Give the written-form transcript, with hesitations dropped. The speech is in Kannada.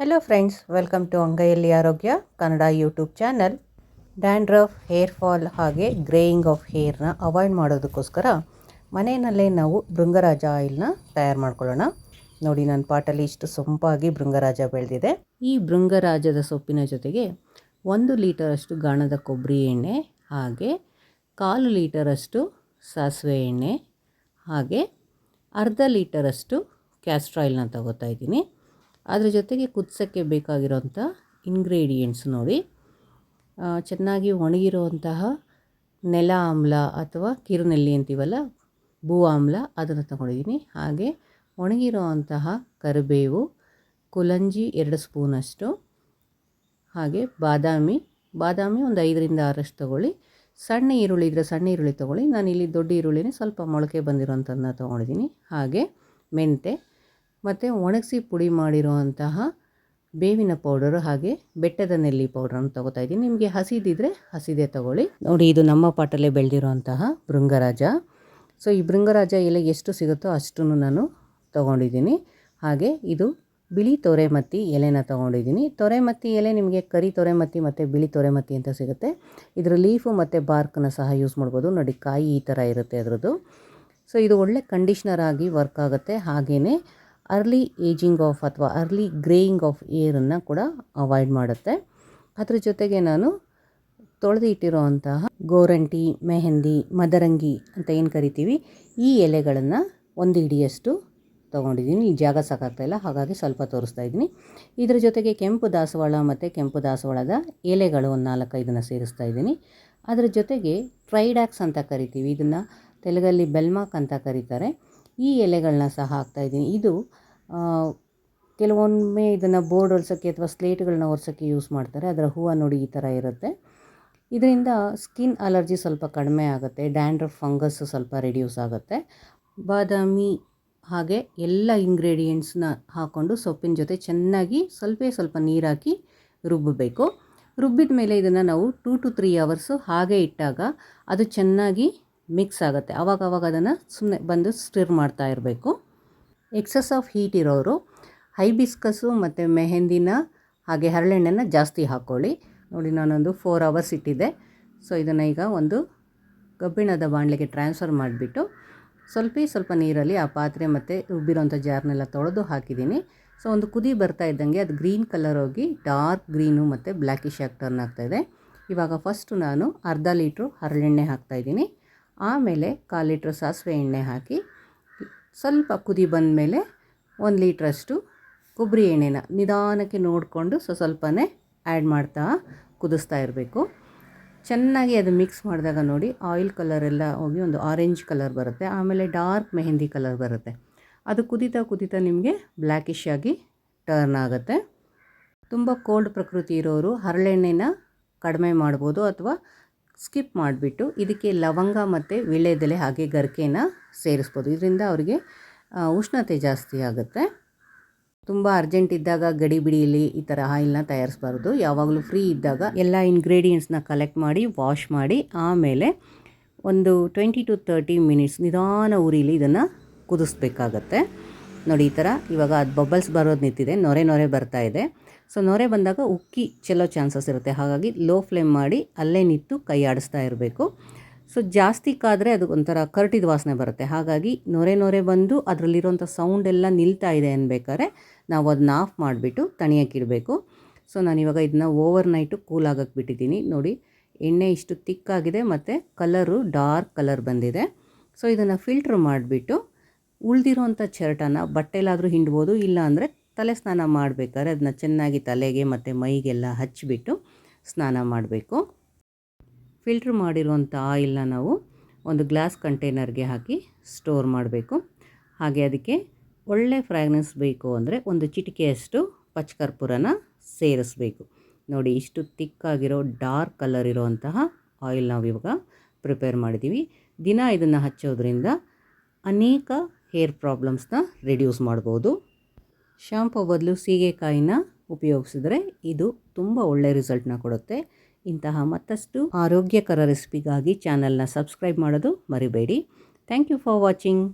ಹಲೋ ಫ್ರೆಂಡ್ಸ್, ವೆಲ್ಕಮ್ ಟು ಅಂಗೈಯಲ್ಲಿ ಆರೋಗ್ಯ Kannada YouTube channel. Dandruff, hair fall ಹಾಗೆ ಗ್ರೇಯಿಂಗ್ ಆಫ್ ಹೇರ್ನ ಅವಾಯ್ಡ್ ಮಾಡೋದಕ್ಕೋಸ್ಕರ ಮನೆಯಲ್ಲೇ ನಾವು ಭೃಂಗರಾಜ ಆಯಿಲ್ನ ತಯಾರು ಮಾಡ್ಕೊಳ್ಳೋಣ. ನೋಡಿ, ನನ್ನ ಪಾಟಲ್ಲಿ ಇಷ್ಟು ಸೊಂಪಾಗಿ ಭೃಂಗರಾಜ ಬೆಳೆದಿದೆ. ಈ ಭೃಂಗರಾಜದ ಸೊಪ್ಪಿನ ಜೊತೆಗೆ 1 ಲೀಟರಷ್ಟು ಗಾಣದ ಕೊಬ್ಬರಿ ಎಣ್ಣೆ, ಹಾಗೆ 1/4 ಲೀಟರಷ್ಟು ಸಾಸಿವೆ ಎಣ್ಣೆ, ಹಾಗೆ 1/2 ಲೀಟರಷ್ಟು ಕ್ಯಾಸ್ಟರ್ ಆಯಿಲ್ನ ತಗೋತಾ ಇದ್ದೀನಿ. ಅದ್ರ ಜೊತೆಗೆ ಕುದಿಸೋಕ್ಕೆ ಬೇಕಾಗಿರೋಂಥ ಇಂಗ್ರೀಡಿಯೆಂಟ್ಸ್ ನೋಡಿ, ಚೆನ್ನಾಗಿ ಒಣಗಿರುವಂತಹ ನೆಲ ಆಮ್ಲ ಅಥವಾ ಕಿರುನೆಲ್ಲಿ ಅಂತೀವಲ್ಲ, ಭೂ ಆಮ್ಲ, ಅದನ್ನು ತಗೊಂಡಿದ್ದೀನಿ. ಹಾಗೆ ಒಣಗಿರುವಂತಹ ಕರಿಬೇವು, ಕುಲಂಜಿ 2 ಸ್ಪೂನಷ್ಟು, ಹಾಗೆ ಬಾದಾಮಿ ಒಂದು 5ರಿಂದ 6 ತೊಗೊಳ್ಳಿ. ಸಣ್ಣ ಈರುಳ್ಳಿ ಇದ್ದರೆ ಸಣ್ಣ ಈರುಳ್ಳಿ ತೊಗೊಳ್ಳಿ. ನಾನಿಲ್ಲಿ ದೊಡ್ಡ ಈರುಳ್ಳಿನೇ ಸ್ವಲ್ಪ ಮೊಳಕೆ ಬಂದಿರೋಂಥದ್ದನ್ನ ತೊಗೊಂಡಿದ್ದೀನಿ. ಹಾಗೆ ಮೆಂತೆ ಮತ್ತು ಒಣಗಿಸಿ ಪುಡಿ ಮಾಡಿರುವಂತಹ ಬೇವಿನ ಪೌಡರು, ಹಾಗೆ ಬೆಟ್ಟದ ನೆಲ್ಲಿ ಪೌಡ್ರನ್ನು ತೊಗೋತಾ ಇದ್ದೀನಿ. ನಿಮಗೆ ಹಸಿದಿದ್ದರೆ ಹಸಿದೇ ತೊಗೊಳ್ಳಿ. ನೋಡಿ, ಇದು ನಮ್ಮ ಪಾಟಲ್ಲೇ ಬೆಳೆದಿರುವಂತಹ ಭೃಂಗರಾಜ. ಸೊ ಈ ಭೃಂಗರಾಜ ಎಲೆ ಎಷ್ಟು ಸಿಗುತ್ತೋ ಅಷ್ಟನ್ನು ನಾನು ತೊಗೊಂಡಿದ್ದೀನಿ. ಹಾಗೆ ಇದು ಬಿಳಿ ತೊರೆಮತ್ತಿ ಎಲೆನ ತೊಗೊಂಡಿದ್ದೀನಿ. ತೊರೆಮತ್ತಿ ಎಲೆ ನಿಮಗೆ ಕರಿ ತೊರೆಮತ್ತಿ ಮತ್ತು ಬಿಳಿ ತೊರೆಮತ್ತಿ ಅಂತ ಸಿಗುತ್ತೆ. ಇದರ ಲೀಫು ಮತ್ತು ಬಾರ್ಕನ್ನು ಸಹ ಯೂಸ್ ಮಾಡ್ಬೋದು. ನೋಡಿ, ಕಾಯಿ ಈ ಥರ ಇರುತ್ತೆ ಅದರದ್ದು. ಸೊ ಇದು ಒಳ್ಳೆ ಕಂಡೀಷ್ನರ್ ಆಗಿ ವರ್ಕ್ ಆಗುತ್ತೆ. ಹಾಗೆಯೇ ಅರ್ಲಿ ಏಜಿಂಗ್ ಆಫ್ ಅಥವಾ ಅರ್ಲಿ ಗ್ರೇಯಿಂಗ್ ಆಫ್ ಏರನ್ನು ಕೂಡ ಅವಾಯ್ಡ್ ಮಾಡುತ್ತೆ. ಅದ್ರ ಜೊತೆಗೆ ನಾನು ತೊಳೆದು ಇಟ್ಟಿರೋವಂತಹ ಗೋರಂಟಿ, ಮೆಹಂದಿ, ಮದರಂಗಿ ಅಂತ ಏನು ಕರಿತೀವಿ, ಈ ಎಲೆಗಳನ್ನು 1 ಹಿಡಿಯಷ್ಟು ತೊಗೊಂಡಿದ್ದೀನಿ. ಈ ಜಾಗ ಸಾಕಾಗ್ತಾಯಿಲ್ಲ, ಹಾಗಾಗಿ ಸ್ವಲ್ಪ ತೋರಿಸ್ತಾ ಇದ್ದೀನಿ. ಇದ್ರ ಜೊತೆಗೆ ಕೆಂಪು ದಾಸವಾಳ ಮತ್ತು ಕೆಂಪು ದಾಸವಾಳದ ಎಲೆಗಳು 4-5 ಸೇರಿಸ್ತಾ ಇದ್ದೀನಿ. ಅದರ ಜೊತೆಗೆ ಟ್ರೈಡ್ಯಾಕ್ಸ್ ಅಂತ ಕರಿತೀವಿ, ಇದನ್ನು ತೆಲುಗಲ್ಲಿ ಬೆಲ್ಮಾಕ್ ಅಂತ ಕರೀತಾರೆ. ಈ ಎಲೆಗಳನ್ನ ಸಹ ಹಾಕ್ತಾಯಿದ್ದೀನಿ. ಇದು ಕೆಲವೊಮ್ಮೆ ಇದನ್ನು ಬೋರ್ಡ್ ಒರೆಸೋಕ್ಕೆ ಅಥವಾ ಸ್ಲೇಟ್ಗಳನ್ನ ಒರೆಸೋಕ್ಕೆ ಯೂಸ್ ಮಾಡ್ತಾರೆ. ಅದರ ಹೂವು ನೋಡಿ ಈ ಥರ ಇರುತ್ತೆ. ಇದರಿಂದ ಸ್ಕಿನ್ ಅಲರ್ಜಿ ಸ್ವಲ್ಪ ಕಡಿಮೆ ಆಗುತ್ತೆ, ಡ್ಯಾಂಡ್ರಫ್ ಫಂಗಸ್ಸು ಸ್ವಲ್ಪ ರಿಡ್ಯೂಸ್ ಆಗುತ್ತೆ. ಬಾದಾಮಿ ಹಾಗೆ ಎಲ್ಲ ಇಂಗ್ರೀಡಿಯೆಂಟ್ಸ್ನ ಹಾಕ್ಕೊಂಡು ಸೊಪ್ಪಿನ ಜೊತೆ ಚೆನ್ನಾಗಿ ಸ್ವಲ್ಪ ನೀರು ಹಾಕಿ ರುಬ್ಬಬೇಕು. ರುಬ್ಬಿದ ಮೇಲೆ ಇದನ್ನು ನಾವು 2 to 3 ಅವರ್ಸು ಹಾಗೆ ಇಟ್ಟಾಗ ಅದು ಚೆನ್ನಾಗಿ ಮಿಕ್ಸ್ ಆಗುತ್ತೆ. ಆವಾಗ ಅದನ್ನು ಸುಮ್ಮನೆ ಬಂದು ಸ್ಟಿರ್ ಮಾಡ್ತಾ ಇರಬೇಕು. ಎಕ್ಸಸ್ ಆಫ್ ಹೀಟ್ ಇರೋರು ಹೈಬಿಸ್ಕಸ್ಸು ಮತ್ತು ಮೆಹಂದಿನ ಹಾಗೆ ಹರಳೆಣ್ಣೆನ ಜಾಸ್ತಿ ಹಾಕ್ಕೊಳ್ಳಿ. ನೋಡಿ, ನಾನೊಂದು 4 ಅವರ್ಸ್ ಇಟ್ಟಿದ್ದೆ. ಸೊ ಇದನ್ನು ಈಗ ಒಂದು ಕಬ್ಬಿಣದ ಬಾಣಲೆಗೆ ಟ್ರಾನ್ಸ್ಫರ್ ಮಾಡಿಬಿಟ್ಟು ಸ್ವಲ್ಪ ನೀರಲ್ಲಿ ಆ ಪಾತ್ರೆ ಮತ್ತು ರುಬ್ಬಿರೋಂಥ ಜಾರ್ನೆಲ್ಲ ತೊಳೆದು ಹಾಕಿದ್ದೀನಿ. ಸೊ ಒಂದು ಕುದಿ ಬರ್ತಾ ಇದ್ದಂಗೆ ಅದು ಗ್ರೀನ್ ಕಲರ್ ಹೋಗಿ ಡಾರ್ಕ್ ಗ್ರೀನು ಮತ್ತು ಬ್ಲ್ಯಾಕಿಶ್ ಆಗಿ ಟರ್ನ್ ಆಗ್ತಾಯಿದೆ. ಇವಾಗ ಫಸ್ಟು ನಾನು 1/2 ಲೀಟ್ರು ಹರಳೆಣ್ಣೆ ಹಾಕ್ತಾಯಿದ್ದೀನಿ. ಆಮೇಲೆ 1/4 ಲೀಟ್ರ್ ಸಾಸಿವೆ ಎಣ್ಣೆ ಹಾಕಿ ಸ್ವಲ್ಪ ಕುದಿ ಬಂದ ಮೇಲೆ 1 ಲೀಟ್ರಷ್ಟು ಕೊಬ್ಬರಿ ಎಣ್ಣೆನ ನಿಧಾನಕ್ಕೆ ನೋಡಿಕೊಂಡು ಸ್ವಲ್ಪನೇ ಆ್ಯಡ್ ಮಾಡ್ತಾ ಕುದಿಸ್ತಾ ಇರಬೇಕು. ಚೆನ್ನಾಗಿ ಅದು ಮಿಕ್ಸ್ ಮಾಡಿದಾಗ ನೋಡಿ, ಆಯಿಲ್ ಕಲರೆಲ್ಲ ಹೋಗಿ ಒಂದು ಆರೆಂಜ್ ಕಲರ್ ಬರುತ್ತೆ. ಆಮೇಲೆ ಡಾರ್ಕ್ ಮೆಹಂದಿ ಕಲರ್ ಬರುತ್ತೆ. ಅದು ಕುದೀತಾ ನಿಮಗೆ ಬ್ಲ್ಯಾಕಿಶ್ ಆಗಿ ಟರ್ನ್ ಆಗುತ್ತೆ. ತುಂಬ ಕೋಲ್ಡ್ ಪ್ರಕೃತಿ ಇರೋರು ಹರಳೆಣ್ಣೆನ ಕಡಿಮೆ ಮಾಡ್ಬೋದು ಅಥವಾ ಸ್ಕಿಪ್ ಮಾಡಿಬಿಟ್ಟು ಇದಕ್ಕೆ ಲವಂಗ ಮತ್ತು ವೀಳ್ಯದೆಲೆ ಹಾಗೆ ಗರಿಕೆನ ಸೇರಿಸ್ಬೋದು. ಇದರಿಂದ ಅವರಿಗೆ ಉಷ್ಣತೆ ಜಾಸ್ತಿ ಆಗುತ್ತೆ. ತುಂಬ ಅರ್ಜೆಂಟ್ ಇದ್ದಾಗ ಗಡಿಬಿಡಿಯಲ್ಲಿ ಈ ಥರ ಆಯಿಲ್ನ ತಯಾರಿಸ್ಬಾರ್ದು. ಯಾವಾಗಲೂ ಫ್ರೀ ಇದ್ದಾಗ ಎಲ್ಲ ಇಂಗ್ರೀಡಿಯೆಂಟ್ಸ್ನ ಕಲೆಕ್ಟ್ ಮಾಡಿ ವಾಶ್ ಮಾಡಿ ಆಮೇಲೆ ಒಂದು 20 to 30 ಮಿನಿಟ್ಸ್ ನಿಧಾನ ಉರಿಲಿ ಇದನ್ನು ಕುದಿಸ್ಬೇಕಾಗತ್ತೆ. ನೋಡಿ, ಈ ಥರ ಇವಾಗ ಅದು ಬಬಲ್ಸ್ ಬರೋದು ನಿಂತಿದೆ, ನೊರೆ ಬರ್ತಾ ಇದೆ. ಸೊ ನೊರೆ ಬಂದಾಗ ಉಕ್ಕಿ ಚೆಲ್ಲೋ ಚಾನ್ಸಸ್ ಇರುತ್ತೆ. ಹಾಗಾಗಿ ಲೋ ಫ್ಲೇಮ್ ಮಾಡಿ ಅಲ್ಲೇ ನಿಂತು ಕೈ ಆಡಿಸ್ತಾ ಇರಬೇಕು. ಸೊ ಜಾಸ್ತಿ ಕಾದರೆ ಅದು ಒಂಥರ ಕರಟಿದ ವಾಸನೆ ಬರುತ್ತೆ. ಹಾಗಾಗಿ ನೊರೆ ಬಂದು ಅದರಲ್ಲಿರೋಂಥ ಸೌಂಡೆಲ್ಲ ನಿಲ್ತಾ ಇದೆ ಅನ್ಬೇಕಾದ್ರೆ ನಾವು ಅದನ್ನ ಆಫ್ ಮಾಡಿಬಿಟ್ಟು ತಣಿಯೋಕ್ಕಿಡಬೇಕು. ಸೊ ನಾನಿವಾಗ ಇದನ್ನ ಓವರ್ ನೈಟು ಕೂಲ್ ಆಗೋಕ್ಕೆ ಬಿಟ್ಟಿದ್ದೀನಿ. ನೋಡಿ, ಎಣ್ಣೆ ಇಷ್ಟು ತಿಕ್ಕಾಗಿದೆ ಮತ್ತು ಕಲರು ಡಾರ್ಕ್ ಕಲರ್ ಬಂದಿದೆ. ಸೊ ಇದನ್ನು ಫಿಲ್ಟ್ರ್ ಮಾಡಿಬಿಟ್ಟು ಉಳಿದಿರೋಂಥ ಚರಟನ ಬಟ್ಟೆಲಾದರೂ ಹಿಂಡ್ಬೋದು, ಇಲ್ಲ ಅಂದರೆ ತಲೆ ಸ್ನಾನ ಮಾಡಬೇಕಾದ್ರೆ ಅದನ್ನ ಚೆನ್ನಾಗಿ ತಲೆಗೆ ಮತ್ತು ಮೈಗೆಲ್ಲ ಹಚ್ಚಿಬಿಟ್ಟು ಸ್ನಾನ ಮಾಡಬೇಕು. ಫಿಲ್ಟ್ರ್ ಮಾಡಿರುವಂಥ ಆಯಿಲ್ನ ನಾವು ಒಂದು ಗ್ಲಾಸ್ ಕಂಟೈನರ್ಗೆ ಹಾಕಿ ಸ್ಟೋರ್ ಮಾಡಬೇಕು. ಹಾಗೆ ಅದಕ್ಕೆ ಒಳ್ಳೆ ಫ್ರ್ಯಾಗ್ನೆನ್ಸ್ ಬೇಕು ಅಂದರೆ ಒಂದು ಚಿಟಿಕೆಯಷ್ಟು ಪಚ್ಚಕರ್ಪೂರನ ಸೇರಿಸಬೇಕು. ನೋಡಿ, ಇಷ್ಟು ತಿಕ್ಕಾಗಿರೋ ಡಾರ್ಕ್ ಕಲರ್ ಇರೋವಂತಹ ಆಯಿಲ್ ನಾವು ಇವಾಗ ಪ್ರಿಪೇರ್ ಮಾಡಿದ್ದೀವಿ. ದಿನ ಇದನ್ನು ಹಚ್ಚೋದ್ರಿಂದ ಅನೇಕ ಹೇರ್ ಪ್ರಾಬ್ಲಮ್ಸ್ನ ರಿಡ್ಯೂಸ್ ಮಾಡ್ಬೋದು. ಶಾಂಪು ಬದಲು ಸೀಗೆಕಾಯಿನ ಉಪಯೋಗಿಸಿದ್ರೆ ಇದು ತುಂಬ ಒಳ್ಳೆಯ ರಿಸಲ್ಟ್ನ ಕೊಡುತ್ತೆ. ಇಂತಹ ಮತ್ತಷ್ಟು ಆರೋಗ್ಯಕರ ರೆಸಿಪಿಗಾಗಿ ಚಾನಲ್ನ ಸಬ್ಸ್ಕ್ರೈಬ್ ಮಾಡೋದು ಮರಿಬೇಡಿ. Thank you for watching.